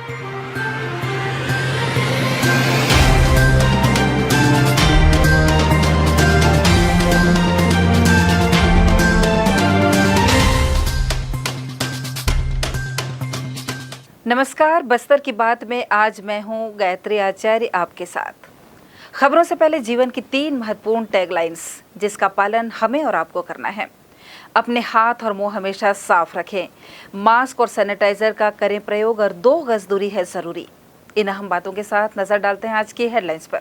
नमस्कार, बस्तर की बात में आज मैं हूं गायत्री आचार्य आपके साथ। खबरों से पहले जीवन की 3 महत्वपूर्ण टैगलाइंस जिसका पालन हमें और आपको करना है। अपने हाथ और मुंह हमेशा साफ रखें, मास्क और सैनिटाइजर का करें प्रयोग और 2 गज दूरी है जरूरी। इन अहम बातों के साथ नजर डालते हैं आज की हेडलाइंस पर।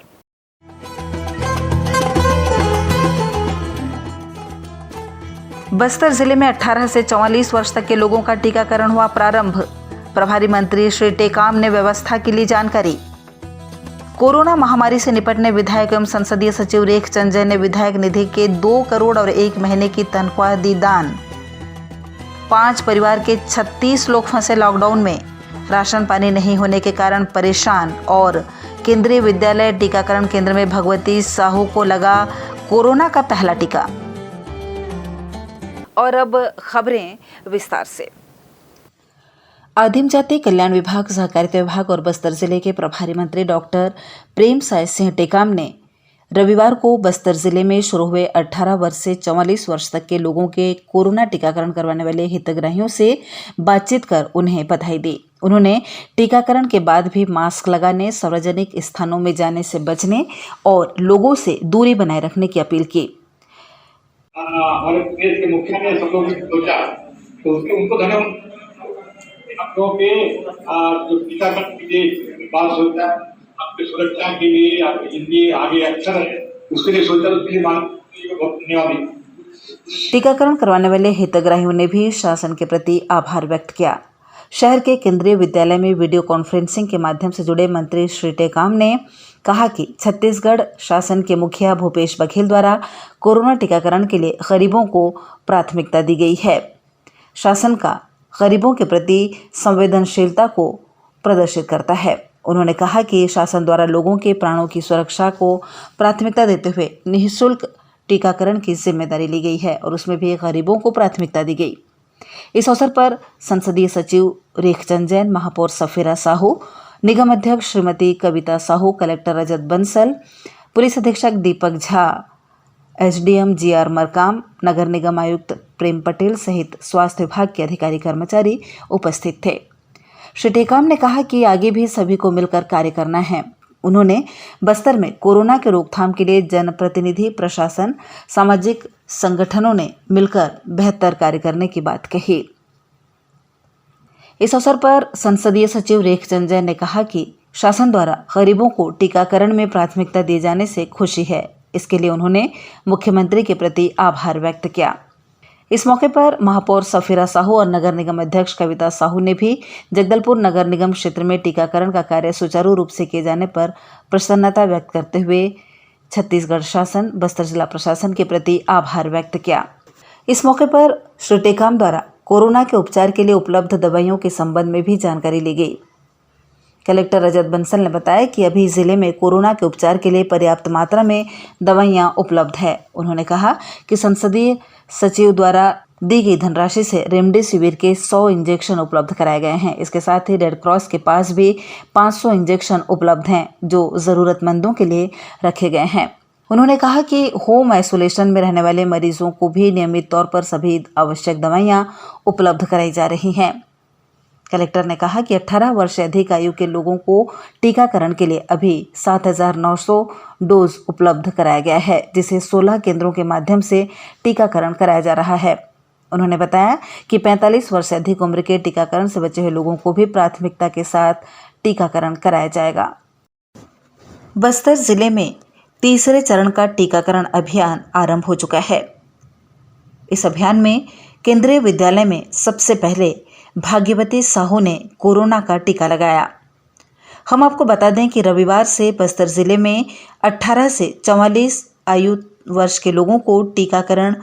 बस्तर जिले में 18 से 44 वर्ष तक के लोगों का टीकाकरण हुआ प्रारंभ। प्रभारी मंत्री श्री टेकाम ने व्यवस्था के लिए जानकारी। कोरोना महामारी से निपटने विधायक एवं संसदीय सचिव रेखचंद जैन ने विधायक निधि के 2 करोड़ और 1 महीने की तनख्वाह दी दान। 5 परिवार के 36 लोग फंसे लॉकडाउन में, राशन पानी नहीं होने के कारण परेशान। और केंद्रीय विद्यालय टीकाकरण केंद्र में भगवती साहू को लगा कोरोना का पहला टीका। और अब खबरें विस्तार से। आदिम जाति कल्याण विभाग, सहकारिता विभाग और बस्तर जिले के प्रभारी मंत्री डॉक्टर प्रेम साय सिंह टेकाम ने रविवार को बस्तर जिले में शुरू हुए 18 वर्ष से 44 वर्ष तक के लोगों के कोरोना टीकाकरण करवाने वाले हितग्राहियों से बातचीत कर उन्हें बधाई दी। उन्होंने टीकाकरण के बाद भी मास्क लगाने, सार्वजनिक स्थानों में जाने से बचने और लोगों से दूरी बनाए रखने की अपील की। हमारे प्रदेश के मुखिया ने सब लोग सोचा तो उनको धन्यवाद। आप लोगों के जो टीकाकरण के लिए बात सोचता है, आपकी सुरक्षा के लिए, आपकी जिंदगी आगे अच्छा रहे, उसके लिए सोचा, उसके लिए बहुत धन्यवाद। टीकाकरण करवाने वाले हितग्राहियों ने भी शासन के प्रति आभार व्यक्त किया। शहर के केंद्रीय विद्यालय में वीडियो कॉन्फ्रेंसिंग के माध्यम से जुड़े मंत्री श्री टेकाम ने कहा कि छत्तीसगढ़ शासन के मुखिया भूपेश बघेल द्वारा कोरोना टीकाकरण के लिए गरीबों को प्राथमिकता दी गई है। शासन का गरीबों के प्रति संवेदनशीलता को प्रदर्शित करता है। उन्होंने कहा कि शासन द्वारा लोगों के प्राणों की सुरक्षा को प्राथमिकता देते हुए निःशुल्क टीकाकरण की जिम्मेदारी ली गई है और उसमें भी गरीबों को प्राथमिकता दी गई। इस अवसर पर संसदीय सचिव रेखचंद जैन, महापौर सफीरा साहू, निगम अध्यक्ष श्रीमती कविता साहू, कलेक्टर रजत बंसल, पुलिस अधीक्षक दीपक झा, एसडीएम जीआर मरकाम, नगर निगम आयुक्त प्रेम पटेल सहित स्वास्थ्य विभाग के अधिकारी कर्मचारी उपस्थित थे। श्री टेकाम ने कहा कि आगे भी सभी को मिलकर कार्य करना है। उन्होंने बस्तर में कोरोना के रोकथाम के लिए जनप्रतिनिधि, प्रशासन, सामाजिक संगठनों ने मिलकर बेहतर कार्य करने की बात कही। इस अवसर पर संसदीय सचिव रेखचंद जैन ने कहा कि शासन द्वारा गरीबों को टीकाकरण में प्राथमिकता दिए जाने से खुशी है। इसके लिए उन्होंने मुख्यमंत्री के प्रति आभार व्यक्त किया। इस मौके पर महापौर सफीरा साहू और नगर निगम अध्यक्ष कविता साहू ने भी जगदलपुर नगर निगम क्षेत्र में टीकाकरण का कार्य सुचारू रूप से किए जाने पर प्रसन्नता व्यक्त करते हुए छत्तीसगढ़ शासन, बस्तर जिला प्रशासन के प्रति आभार व्यक्त किया। इस मौके पर श्री टेकाम द्वारा कोरोना के उपचार के लिए उपलब्ध दवाइयों के संबंध में भी जानकारी ली गई। कलेक्टर रजत बंसल ने बताया कि अभी जिले में कोरोना के उपचार के लिए पर्याप्त मात्रा में दवाइयां उपलब्ध है। उन्होंने कहा कि संसदीय सचिव द्वारा दी गई धनराशि से रेमडेसिविर के 100 इंजेक्शन उपलब्ध कराए गए हैं। इसके साथ ही रेड क्रॉस के पास भी 500 इंजेक्शन उपलब्ध हैं जो जरूरतमंदों के लिए रखे गए हैं। उन्होंने कहा कि होम आइसोलेशन में रहने वाले मरीजों को भी नियमित तौर पर सभी आवश्यक दवाइयां उपलब्ध कराई जा रही हैं। कलेक्टर ने कहा कि 18 वर्ष से अधिक आयु के लोगों को टीकाकरण के लिए अभी 7,900 डोज उपलब्ध कराया गया है, जिसे 16 केंद्रों के माध्यम से टीकाकरण कराया जा रहा है। उन्होंने बताया कि 45 वर्ष से अधिक उम्र के टीकाकरण से बचे हुए लोगों को भी प्राथमिकता के साथ टीकाकरण कराया जाएगा। बस्तर जिले में तीसरे चरण का टीकाकरण अभियान आरंभ हो चुका है। इस अभियान में केंद्रीय विद्यालय में सबसे पहले भाग्यवती साहू ने कोरोना का टीका लगाया। हम आपको बता दें कि रविवार से बस्तर जिले में 18 से 44 आयु वर्ष के लोगों को टीकाकरण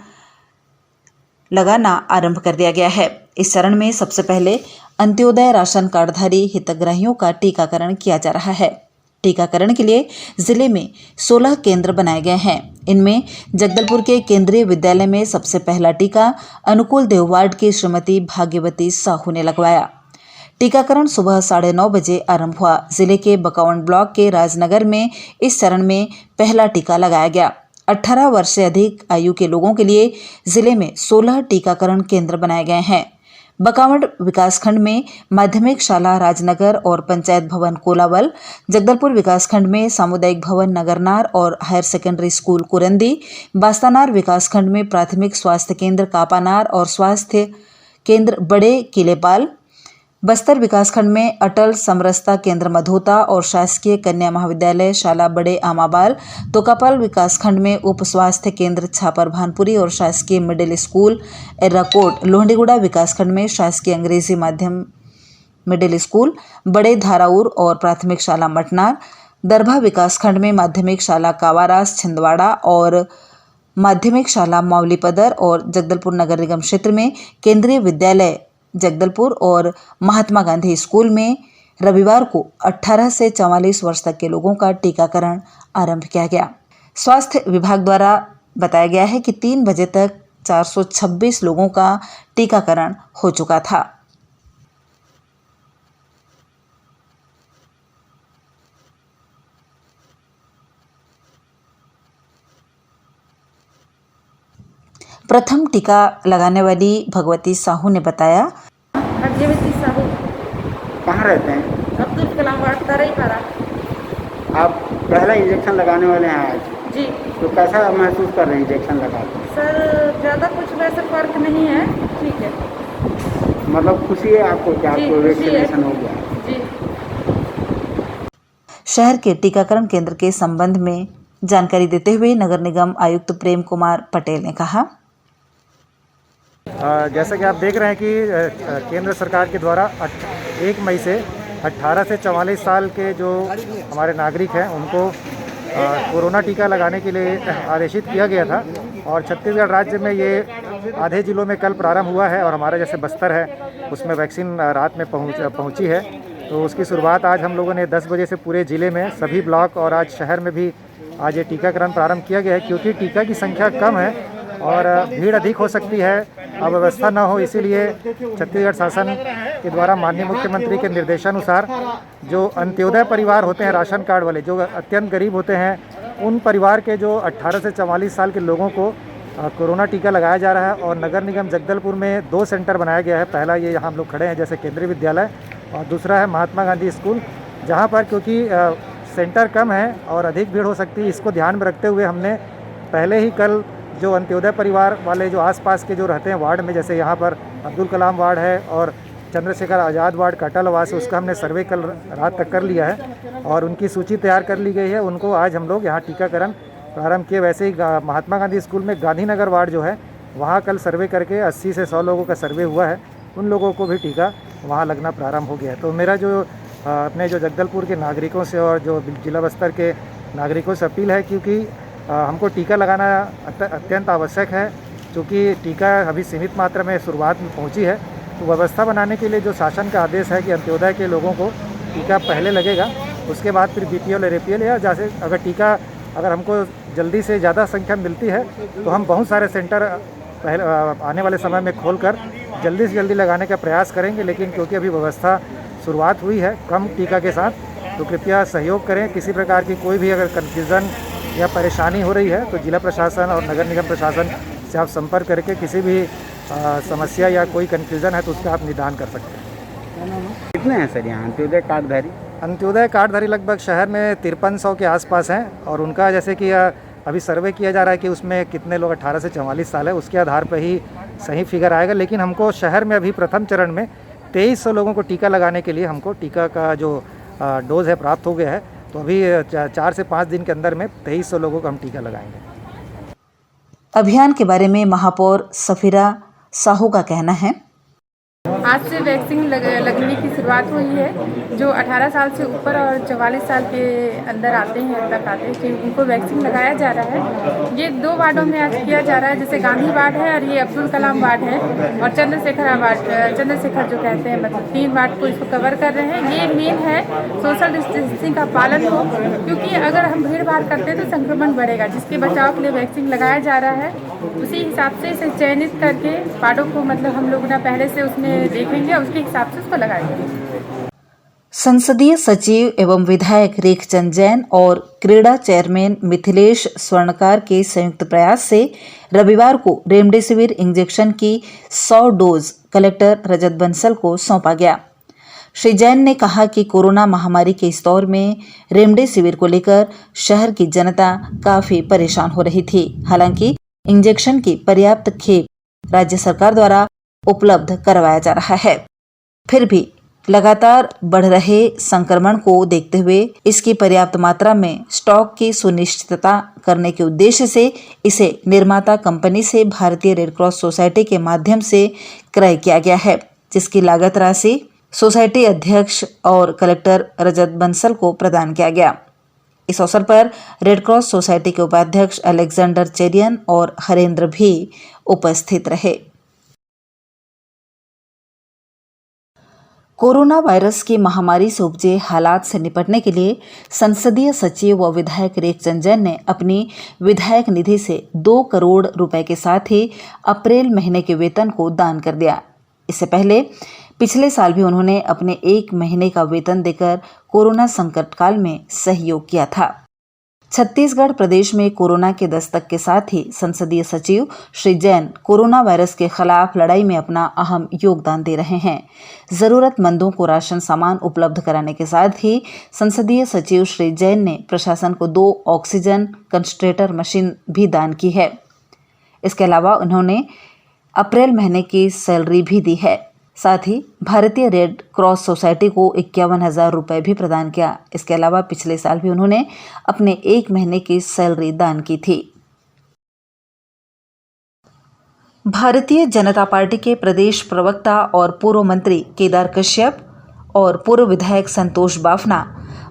लगाना आरंभ कर दिया गया है। इस चरण में सबसे पहले अंत्योदय राशन कार्डधारी हितग्राहियों का टीकाकरण किया जा रहा है। टीकाकरण के लिए जिले में 16 केंद्र बनाए गए हैं। इनमें जगदलपुर के केंद्रीय विद्यालय में सबसे पहला टीका अनुकूल देव वार्ड की श्रीमती भाग्यवती साहू ने लगवाया। टीकाकरण सुबह 9:30 बजे आरंभ हुआ। जिले के बकावंड ब्लॉक के राजनगर में इस चरण में पहला टीका लगाया गया। 18 वर्ष से अधिक आयु के लोगों के लिए जिले में 16 टीकाकरण केंद्र बनाए गए हैं। बकावंड विकासखंड में माध्यमिक शाला राजनगर और पंचायत भवन कोलावल, जगदलपुर विकासखंड में सामुदायिक भवन नगरनार और higher secondary school Kurandi, Bastanar विकासखंड में प्राथमिक स्वास्थ्य केंद्र कापानार और स्वास्थ्य केंद्र बड़े किलेपाल, बस्तर विकासखंड में अटल समरसता केंद्र मधोता और शासकीय कन्या महाविद्यालय शाला बड़े आमाबाल, तोकापाल विकासखंड में उप स्वास्थ्य केंद्र छापर भानपुरी और शासकीय मिडिल स्कूल एर्राकोट, लोहंडीगुड़ा विकासखंड में शासकीय अंग्रेजी माध्यम मिडिल स्कूल बड़े धाराउर और प्राथमिक शाला मटनार, दरभा विकासखंड में माध्यमिक शाला कावारास छिंदवाड़ा और माध्यमिक शाला मौलीपदर और जगदलपुर नगर निगम क्षेत्र में केंद्रीय विद्यालय जगदलपुर और महात्मा गांधी स्कूल में रविवार को 18 से 44 वर्ष तक के लोगों का टीकाकरण आरंभ किया गया। स्वास्थ्य विभाग द्वारा बताया गया है कि 3 बजे तक 426 लोगों का टीकाकरण हो चुका था। प्रथम टीका लगाने वाली भगवती साहू ने बताया, भाग्यवती साहू कहाँ रहते हैं? अब्दुल कलाम वार्ड तरईपारा। आप पहला इंजेक्शन लगाने वाले हैं आज, जी तो कैसा महसूस कर रहे हैं इंजेक्शन लगा के? सर, ज़्यादा कुछ वैसे फर्क नहीं है, ठीक है। मतलब खुशी है आपको कि आपको वैक्सीनेशन हो गया? जी। शहर के टीकाकरण केंद्र के संबंध में जानकारी देते हुए नगर निगम आयुक्त प्रेम कुमार पटेल ने कहा, जैसा कि आप देख रहे हैं कि केंद्र सरकार के द्वारा 1 मई से 18 से 44 साल के जो हमारे नागरिक हैं उनको कोरोना टीका लगाने के लिए आदेशित किया गया था और छत्तीसगढ़ राज्य में ये आधे जिलों में कल प्रारंभ हुआ है और हमारा जैसे बस्तर है उसमें वैक्सीन रात में पहुंची है। तो उसकी शुरुआत आज हम लोगों ने 10 बजे से पूरे ज़िले में सभी ब्लॉक और आज शहर में भी आज ये टीकाकरण प्रारंभ किया गया है, क्योंकि टीका की संख्या कम है और भीड़ अधिक हो सकती है, अव्यवस्था न हो, इसीलिए छत्तीसगढ़ शासन के द्वारा माननीय मुख्यमंत्री के निर्देशानुसार जो अंत्योदय परिवार होते हैं राशन कार्ड वाले, जो अत्यंत गरीब होते हैं, उन परिवार के जो 18 से 44 साल के लोगों को कोरोना टीका लगाया जा रहा है। और नगर निगम जगदलपुर में 2 सेंटर बनाया गया है। पहला ये यहाँ हम लोग खड़े हैं जैसे केंद्रीय विद्यालय और दूसरा है महात्मा गांधी स्कूल, जहाँ पर क्योंकि सेंटर कम है और अधिक भीड़ हो सकती है, इसको ध्यान में रखते हुए हमने पहले ही कल जो अंत्योदय परिवार वाले जो आसपास के जो रहते हैं वार्ड में, जैसे यहाँ पर अब्दुल कलाम वार्ड है और चंद्रशेखर आज़ाद वार्ड कटल आवास, उसका हमने सर्वे कल रात तक कर लिया है और उनकी सूची तैयार कर ली गई है। उनको आज हम लोग यहाँ टीकाकरण प्रारंभ किए। वैसे ही महात्मा गांधी स्कूल में गांधीनगर वार्ड जो है वहाँ कल सर्वे करके 80 से 100 लोगों का सर्वे हुआ है, उन लोगों को भी टीका वहाँ लगना प्रारंभ हो गया है। तो मेरा जो अपने जो जगदलपुर के नागरिकों से और जो जिला बस्तर के नागरिकों से अपील है, क्योंकि हमको टीका लगाना अत्यंत आवश्यक है, क्योंकि टीका अभी सीमित मात्रा में शुरुआत में पहुंची है। तो व्यवस्था बनाने के लिए जो शासन का आदेश है कि अंत्योदय के लोगों को टीका पहले लगेगा, उसके बाद फिर बीपीएल और एपीएल, या जैसे अगर टीका अगर हमको जल्दी से ज़्यादा संख्या मिलती है तो हम बहुत सारे सेंटर पहले आने वाले समय में खोलकर जल्दी से जल्दी लगाने का प्रयास करेंगे। लेकिन क्योंकि अभी व्यवस्था शुरुआत हुई है कम टीका के साथ, तो कृपया सहयोग करें। किसी प्रकार की कोई भी अगर कन्फ्यूज़न या परेशानी हो रही है तो जिला प्रशासन और नगर निगम प्रशासन से आप संपर्क करके किसी भी समस्या या कोई कन्फ्यूज़न है तो उसका आप निदान कर सकते हैं। कितने हैं सर यहाँ अंत्योदय कार्डधारी? अंत्योदय कार्डधारी लगभग शहर में 5300 के आसपास हैं और उनका जैसे कि अभी सर्वे किया जा रहा है कि उसमें कितने लोग 18 से 44 साल है, उसके आधार पर ही सही फिगर आएगा। लेकिन हमको शहर में अभी प्रथम चरण में 2300 लोगों को टीका लगाने के लिए हमको टीका का जो डोज है प्राप्त हो गया है। तो अभी 4 से 5 दिन के अंदर में 2300 लोगों को हम टीका लगाएंगे। अभियान के बारे में महापौर सफीरा साहू का कहना है, आज से वैक्सीन लगने की शुरुआत हुई है। जो 18 साल से ऊपर और 44 साल के अंदर आते हैं तक आते हैं कि उनको वैक्सीन लगाया जा रहा है। ये 2 वार्डों में आज किया जा रहा है, जैसे गांधी वार्ड है और ये अब्दुल कलाम वार्ड है और चंद्रशेखर जो कहते हैं, मतलब 3 वार्ड को इसको कवर कर रहे हैं। ये मेन है सोशल डिस्टेंसिंग का पालन हो, क्योंकि अगर हम भीड़ भाड़ करते हैं तो संक्रमण बढ़ेगा। जिसके बचाव के लिए वैक्सीन लगाया जा रहा है, उसी हिसाब से इसे चयनित करके वार्डों को मतलब हम लोग ना पहले से उसमें देखेंगे और उसके हिसाब से उसको लगाएंगे। संसदीय सचिव एवं विधायक रेखचंद जैन और क्रीड़ा चेयरमैन मिथिलेश स्वर्णकार के संयुक्त प्रयास से रविवार को रेमडेसिविर इंजेक्शन की 100 डोज कलेक्टर रजत बंसल को सौंपा गया। श्री जैन ने कहा कि कोरोना महामारी के इस दौर में रेमडेसिविर को लेकर शहर की जनता काफी परेशान हो रही थी। हालांकि इंजेक्शन की पर्याप्त खेप राज्य सरकार द्वारा उपलब्ध करवाया जा रहा है, फिर भी लगातार बढ़ रहे संक्रमण को देखते हुए इसकी पर्याप्त मात्रा में स्टॉक की सुनिश्चितता करने के उद्देश्य से इसे निर्माता कंपनी से भारतीय रेड क्रॉस सोसाइटी के माध्यम से क्रय किया गया है, जिसकी लागत राशि सोसाइटी अध्यक्ष और कलेक्टर रजत बंसल को प्रदान किया गया। इस अवसर पर रेड क्रॉस सोसाइटी के उपाध्यक्ष अलेक्जेंडर चेरियन और हरेंद्र भी उपस्थित रहे। कोरोना वायरस की महामारी से उपजे हालात से निपटने के लिए संसदीय सचिव व विधायक रेखचंद जैन ने अपनी विधायक निधि से 2 करोड़ रुपए के साथ ही अप्रैल महीने के वेतन को दान कर दिया। इससे पहले पिछले साल भी उन्होंने अपने 1 महीने का वेतन देकर कोरोना संकट काल में सहयोग किया था। छत्तीसगढ़ प्रदेश में कोरोना के दस्तक के साथ ही संसदीय सचिव श्री जैन कोरोना वायरस के खिलाफ लड़ाई में अपना अहम योगदान दे रहे हैं। जरूरतमंदों को राशन सामान उपलब्ध कराने के साथ ही संसदीय सचिव श्री जैन ने प्रशासन को 2 ऑक्सीजन कंसंट्रेटर मशीन भी दान की है। इसके अलावा उन्होंने अप्रैल महीने की सैलरी भी दी है। साथ ही भारतीय रेड क्रॉस सोसाइटी को 51,000 रुपए भी प्रदान किया। इसके अलावा पिछले साल भी उन्होंने अपने 1 महीने की सैलरी दान की थी। भारतीय जनता पार्टी के प्रदेश प्रवक्ता और पूर्व मंत्री केदार कश्यप और पूर्व विधायक संतोष बाफना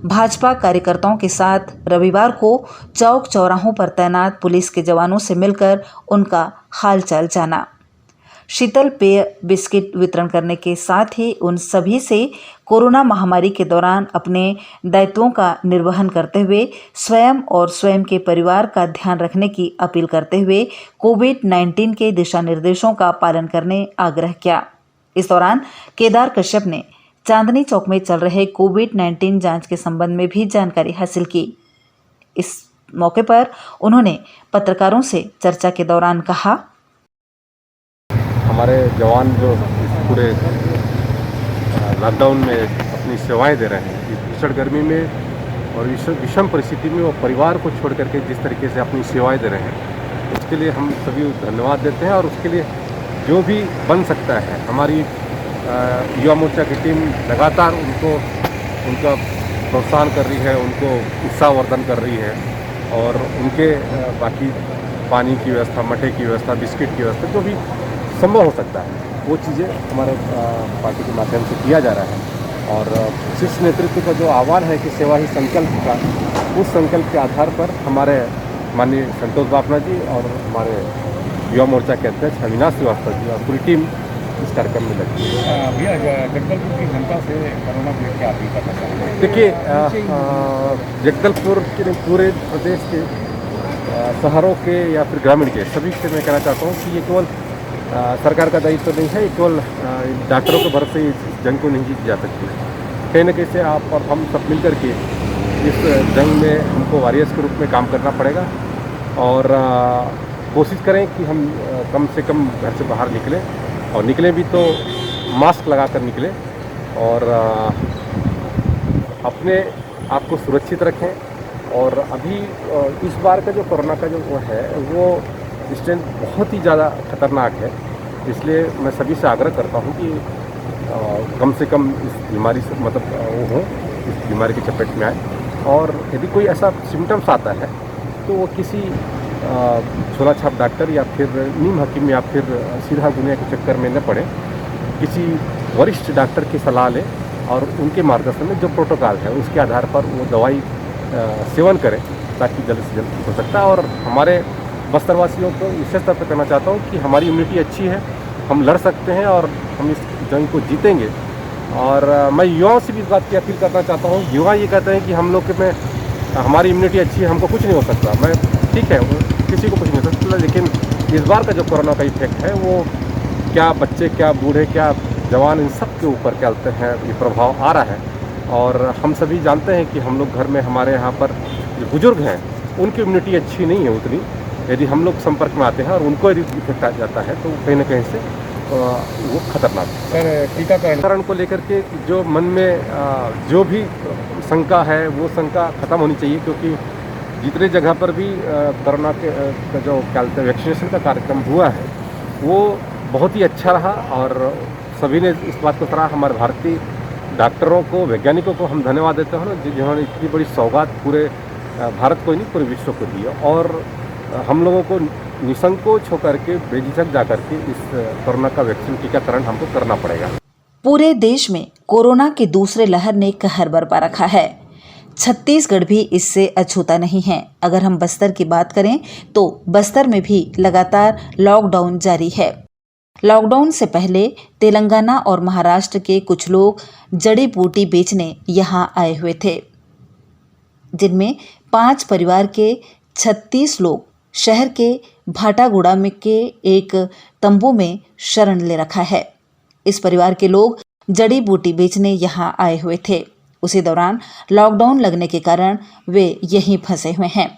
भाजपा कार्यकर्ताओं के साथ रविवार को चौक चौराहों पर तैनात पुलिस के जवानों से मिलकर उनका हालचाल जाना। शीतल पेय बिस्किट वितरण करने के साथ ही उन सभी से कोरोना महामारी के दौरान अपने दायित्वों का निर्वहन करते हुए स्वयं और स्वयं के परिवार का ध्यान रखने की अपील करते हुए कोविड-19 के दिशा निर्देशों का पालन करने आग्रह किया। इस दौरान केदार कश्यप ने चांदनी चौक में चल रहे कोविड-19 जांच के संबंध में भी जानकारी हासिल की। इस मौके पर उन्होंने पत्रकारों से चर्चा के दौरान कहा, हमारे जवान जो इस पूरे लॉकडाउन में अपनी सेवाएं दे रहे हैं, इस भीषण गर्मी में और विषम परिस्थिति में वो परिवार को छोड़ करके जिस तरीके से अपनी सेवाएं दे रहे हैं, उसके लिए हम सभी धन्यवाद देते हैं। और उसके लिए जो भी बन सकता है, हमारी युवा मोर्चा की टीम लगातार उनका प्रोत्साहन कर रही है, उनको उत्साहवर्धन कर रही है और उनके बाकी पानी की व्यवस्था, मठे की व्यवस्था, बिस्किट की व्यवस्था, जो भी संभव हो सकता है वो चीज़ें हमारे पार्टी के माध्यम से किया जा रहा है। और शीर्ष नेतृत्व का जो आह्वान है कि सेवा ही संकल्प का, उस संकल्प के आधार पर हमारे माननीय संतोष बाफना जी और हमारे युवा मोर्चा के अध्यक्ष अविनाश श्रीवास्तव जी और पूरी टीम इस कार्यक्रम में लगी है। भैया जगदलपुर की जनता से कोरोना को लेकर अपील करना चाहते हैं। देखिए, जगदलपुर के पूरे प्रदेश के शहरों के या फिर ग्रामीण के सभी से मैं कहना चाहता हूँ कि ये केवल सरकार का दायित्व नहीं है, केवल डॉक्टरों के भरोसे इस जंग को नहीं जीती जा सकती। कहीं न कहीं से आप और हम सब मिलकर के इस जंग में हमको वॉरियर्स के रूप में काम करना पड़ेगा और कोशिश करें कि हम कम से कम घर से बाहर निकलें और निकलें भी तो मास्क लगा कर निकलें और अपने आप को सुरक्षित रखें। और अभी इस बार का जो कोरोना का जो वो है वो स्ट्रेन बहुत ही ज़्यादा खतरनाक है, इसलिए मैं सभी से आग्रह करता हूँ कि कम से कम इस बीमारी से इस बीमारी की चपेट में आए। और यदि कोई ऐसा सिम्टम्स आता है तो वो किसी छोला छाप डॉक्टर या फिर नीम हकीम या फिर सीधा दुनिया के चक्कर में न पड़े, किसी वरिष्ठ डॉक्टर की सलाह लें और उनके मार्गदर्शन में जो प्रोटोकॉल है उसके आधार पर वो दवाई सेवन करें ताकि जल्द से जल्द हो सकता है। और हमारे बस्तरवासियों को विशेष तौर पर कहना चाहता हूँ कि हमारी इम्यूनिटी अच्छी है, हम लड़ सकते हैं और हम इस जंग को जीतेंगे। और मैं युवाओं से भी इस बात की अपील करना चाहता हूँ। युवा ये कहते हैं कि हम लोग में हमारी इम्यूनिटी अच्छी है, हमको कुछ नहीं हो सकता। मैं ठीक है, किसी को कुछ नहीं हो सकता, लेकिन इस बार का जो कोरोना का इफेक्ट है वो क्या बच्चे, क्या बूढ़े, क्या जवान, इन सब के ऊपर क्या बोलते हैं ये प्रभाव आ रहा है। और हम सभी जानते हैं कि हम लोग घर में हमारे यहाँ पर जो बुज़ुर्ग हैं उनकी इम्यूनिटी अच्छी नहीं है उतनी। यदि हम लोग संपर्क में आते हैं और उनको यदि इफेक्ट आ जाता है तो कहीं ना कहीं से वो खतरनाक है। सर टीकाकरण को लेकर के जो मन में जो भी शंका है वो शंका खत्म होनी चाहिए, क्योंकि जितने जगह पर भी कोरोना के का जो वैक्सीनेशन का कार्यक्रम हुआ है वो बहुत ही अच्छा रहा और सभी ने इस बात को सराहा। हमारे भारतीय डॉक्टरों को, वैज्ञानिकों को हम धन्यवाद देते हैं जिन्होंने इतनी बड़ी सौगात पूरे भारत को ही नहीं पूरे विश्व को दी और हम लोगों को निसंकोच होकर के बेझिझक जा करके इस कोरोना का वैक्सीन टीकाकरण हमको करना पड़ेगा। पूरे देश में कोरोना की दूसरे लहर ने कहर बरपा रखा है। छत्तीसगढ़ भी इससे अछूता नहीं है। अगर हम बस्तर की बात करें तो बस्तर में भी लगातार लॉकडाउन जारी है। लॉकडाउन से पहले तेलंगाना और महाराष्ट्र के कुछ लोग जड़ी बूटी बेचने यहां आए हुए थे, जिनमें 5 परिवार के 36 लोग शहर के भाटागुड़ा में के एक तंबू में शरण ले रखा है। इस परिवार के लोग जड़ी बूटी बेचने यहां आए हुए थे। उसी दौरान लॉकडाउन लगने के कारण वे यहीं फंसे हुए हैं।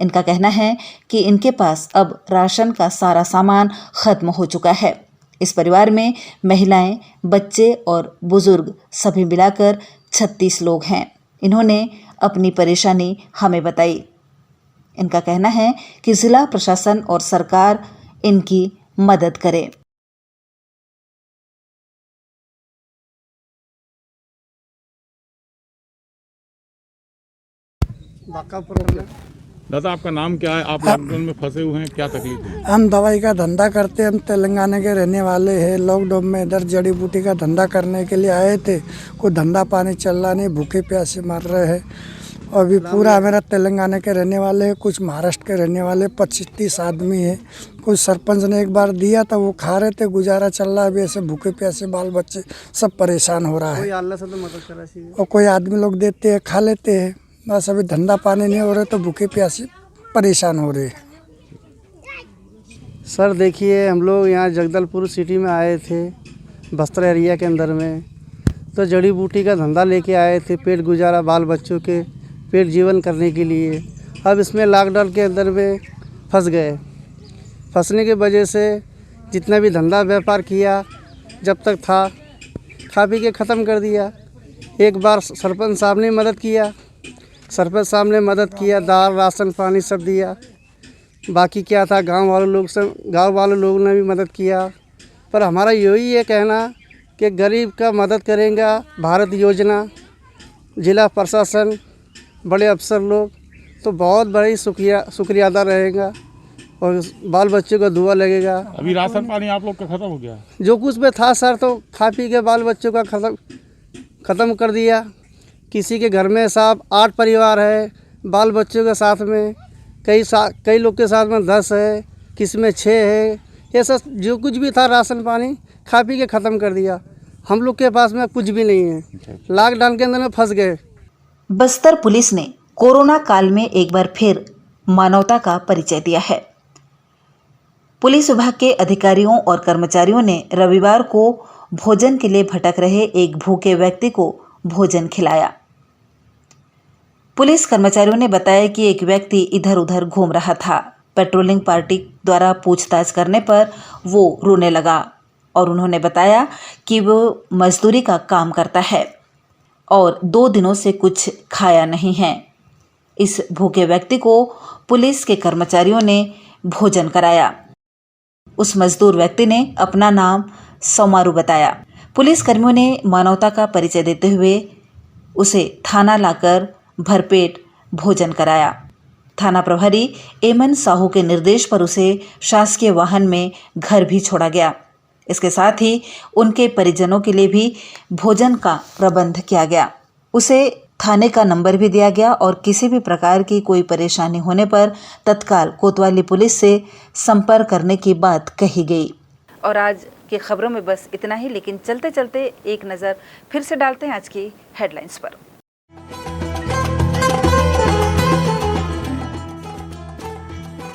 इनका कहना है कि इनके पास अब राशन का सारा सामान खत्म हो चुका है। इस परिवार में महिलाएं, बच्चे और बुजुर्ग सभी मिलाकर 36 लोग हैं। इन्होंने अपनी परेशानी हमें बताई। इनका कहना है कि जिला प्रशासन और सरकार इनकी मदद करे। दादा आपका नाम क्या है? आप लॉकडाउन में फंसे हुए हैं, क्या तकलीफ है? हम दवाई का धंधा करते हैं। हम तेलंगाना के रहने वाले हैं। लॉकडाउन में इधर जड़ी बूटी का धंधा करने के लिए आए थे। कोई धंधा पानी चल रहा नहीं, भूखे प्यासे मर रहे हैं। और भी पूरा मेरा तेलंगाना के रहने वाले हैं, कुछ महाराष्ट्र के रहने वाले 25-30 आदमी है। कुछ सरपंच ने एक बार दिया था, वो खा रहे थे, गुजारा चल रहा है। अभी ऐसे भूखे प्यासे बाल बच्चे सब परेशान हो रहा है। और कोई आदमी लोग देते हैं, खा लेते हैं। बस अभी धंधा पानी नहीं हो रहा तो भूखे प्यासे परेशान हो रहे हैं। सर देखिए, हम लोग यहाँ जगदलपुर सिटी में आए थे, बस्तर एरिया के अंदर में, तो जड़ी बूटी का धंधा लेके आए थे, पेट गुजारा बाल बच्चों के पेट जीवन करने के लिए। अब इसमें लॉकडाउन के अंदर में फंस गए। फंसने की वजह से जितना भी धंधा व्यापार किया जब तक था, खा पी के ख़त्म कर दिया। एक बार सरपंच साहब ने मदद किया, दाल राशन पानी सब दिया। बाकी क्या था, गांव वाले लोगों ने भी मदद किया। पर हमारा यही है कहना कि गरीब का मदद करेगा भारत योजना, जिला प्रशासन, बड़े अफसर लोग, तो बहुत बड़ी शुक्रिया अदा रहेगा और बाल बच्चों का दुआ लगेगा। अभी राशन पानी आप लोग का ख़त्म हो गया? जो कुछ में था सर, तो खा पी के बाल बच्चों का ख़त्म कर दिया। किसी के घर में साहब 8 परिवार है, बाल बच्चों के साथ में कई लोग के साथ में 10 है, किसी में 6 है। ये सब जो कुछ भी था राशन पानी खा पी के ख़त्म कर दिया। हम लोग के पास में कुछ भी नहीं है, लॉकडाउन के अंदर में फंस गए। बस्तर पुलिस ने कोरोना काल में एक बार फिर मानवता का परिचय दिया है। पुलिस विभाग के अधिकारियों और कर्मचारियों ने रविवार को भोजन के लिए भटक रहे एक भूखे व्यक्ति को भोजन खिलाया। पुलिस कर्मचारियों ने बताया कि एक व्यक्ति इधर उधर घूम रहा था। पेट्रोलिंग पार्टी द्वारा पूछताछ करने पर वो रोने लगा और उन्होंने बताया कि वो मजदूरी का काम करता है और 2 दिनों से कुछ खाया नहीं है। इस भूखे व्यक्ति को पुलिस के कर्मचारियों ने भोजन कराया। उस मजदूर व्यक्ति ने अपना नाम सोमारू बताया। पुलिस कर्मियों ने मानवता का परिचय देते हुए उसे थाना लाकर भरपेट भोजन कराया। थाना प्रभारी एमन साहू के निर्देश पर उसे शासकीय वाहन में घर भी छोड़ा गया। इसके साथ ही उनके परिजनों के लिए भी भोजन का प्रबंध किया गया। उसे थाने का नंबर भी दिया गया और किसी भी प्रकार की कोई परेशानी होने पर तत्काल कोतवाली पुलिस से संपर्क करने की बात कही गई। और आज की खबरों में बस इतना ही, लेकिन चलते चलते एक नज़र फिर से डालते हैं आज की हेडलाइंस पर।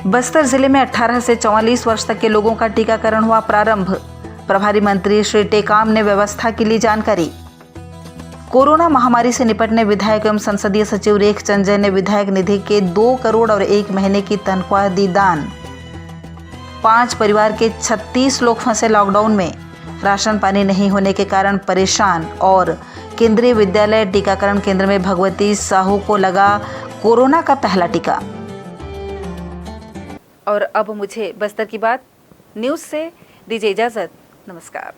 बस्तर जिले में 18 से 44 वर्ष तक के लोगों का टीकाकरण हुआ प्रारंभ। प्रभारी मंत्री श्री टेकाम ने व्यवस्था के लिए जानकारी। कोरोना महामारी से निपटने विधायक एवं संसदीय सचिव रेख चंद जैन ने विधायक निधि के 2 करोड़ और 1 महीने की तनख्वाह दी दान। 5 परिवार के 36 लोग फंसे लॉकडाउन में, राशन पानी नहीं होने के कारण परेशान। और केंद्रीय विद्यालय टीकाकरण केंद्र में भगवती साहू को लगा कोरोना का पहला टीका। और अब मुझे बस्तर की बात न्यूज़ से दीजिए इजाज़त। नमस्कार।